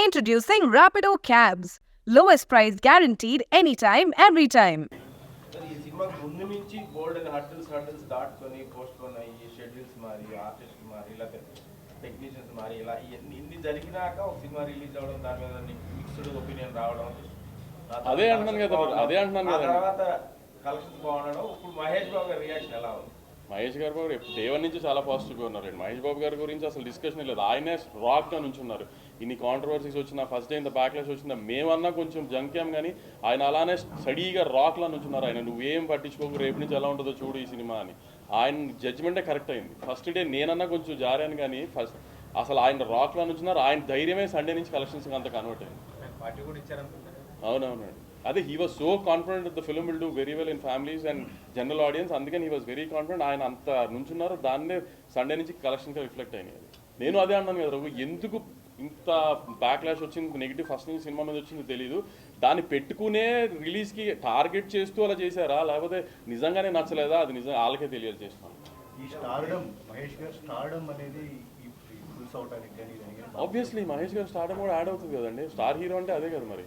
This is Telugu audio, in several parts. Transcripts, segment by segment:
Introducing Rapido Cabs. Lowest price guaranteed anytime, every time. ఈ సినిమాకి ముందు నుంచి బోల్డ్ అండ్ హర్డిల్స్ దాటుకొని పోస్ట్ పోన్ అయ్యి షెడ్యూల్స్ మారి ఆర్టిస్ట్ మారి ఇలా టెక్నీషియన్స్ మారి ఇలా ఇన్ని జరిగినాక ఒక సినిమా రిలీజ్ అవ్వడం దాని మీద మిక్స్డ్ ఒపీనియన్ రావడం అదే అంటున్నాను కదా తర్వాత కలెక్షన్స్ బాగుండడం ఇప్పుడు మహేష్ బాబు గారి రియాక్షన్ ఎలా ఉంది? మహేష్ గారు కూడా డే వన్ నుంచి చాలా పాజిటివ్గా ఉన్నారండి. మహేష్ బాబు గారి గురించి అసలు డిస్కషన్ లేదు. ఆయనే రాక్గా నుంచున్నారు. ఇన్ని కాంట్రవర్సీస్ వచ్చినా ఫస్ట్ డే ఇంత బ్యాక్లాష్ వచ్చినా మేమన్నా కొంచెం జంక్యాం, కానీ ఆయన అలానే స్టడీగా రాక్లా నుంచున్నారు. ఆయన నువ్వేం పట్టించుకోకు, రేపు నుంచి ఎలా ఉంటుందో చూడు ఈ సినిమా అని. ఆయన జడ్జిమెంటే కరెక్ట్ అయింది. ఫస్ట్ డే నేనన్నా కొంచెం జారాను, కానీ ఫస్ట్ అసలు ఆయన రాక్లా నుంచున్నారు. ఆయన ధైర్యమే సండే నుంచి కలెక్షన్స్కి అంత కన్వర్ట్ అయింది. అవునవునండి. అదే he was so confident the film will do very well in families and general audience. అందుకని హీ వాజ్ వెరీ కాన్ఫిడెంట్. ఆయన అంత నుంచున్నారు, దాన్నే సండే నుంచి కలెక్షన్గా రిఫ్లెక్ట్ అయినాయి. నేను అదే అన్నాను కదా రఘు, ఎందుకు ఇంత బ్యాక్లాష్ వచ్చింది, నెగిటివ్ ఫస్ట్ నుంచి సినిమా మీద వచ్చింది తెలియదు. దాన్ని పెట్టుకునే రిలీజ్కి టార్గెట్ చేస్తూ అలా చేశారా, లేకపోతే నిజంగానే నచ్చలేదా, అది నిజంగా వాళ్ళకే తెలియాలి చేస్తున్నాను. ఆబ్వియస్లీ మహేష్ గారు స్టార్డమ్ కూడా యాడ్ అవుతుంది కదండి. స్టార్ హీరో అంటే అదే కదా మరి.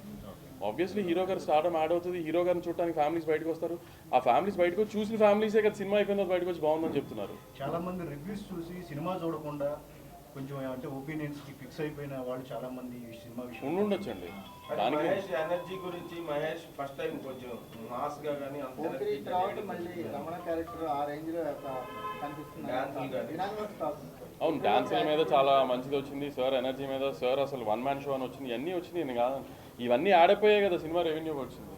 ఆబ్వియస్లీ హీరో గారు స్టార్డమ్ యాడ్ అవుతుంది. హీరో గారిని చూడడానికి ఫ్యామిలీస్ బయటకు వస్తారు. ఆ ఫ్యామిలీస్ బయటకు వచ్చి చూసిన ఫ్యామిలీసే కదా సినిమా అయిపోయిన బయటకు వచ్చి బాగుందని చెప్తున్నారు. చాలా మంది రివ్యూస్ చూసి సినిమా చూడకుండా కొంచెం అంటే ఒపీనియన్స్ కి ఫిక్స్ అయిపోయిన వాళ్ళు చాలా మంది సినిమా విషయం ఉండొచ్చండి. దానికి మహేష్ ఎనర్జీ గురించి మహేష్ ఫస్ట్ టైం కొంచెం మాస్ గా గానీ అవును, డాన్సుల మీద చాలా మంచిది వచ్చింది. సార్ ఎనర్జీ మీద, సార్ అసలు వన్ మ్యాన్ షో అని వచ్చింది, ఇవన్నీ వచ్చింది. ఇవన్నీ యాడ్ అయిపోయాయి కదా సినిమా రెవెన్యూ వచ్చింది.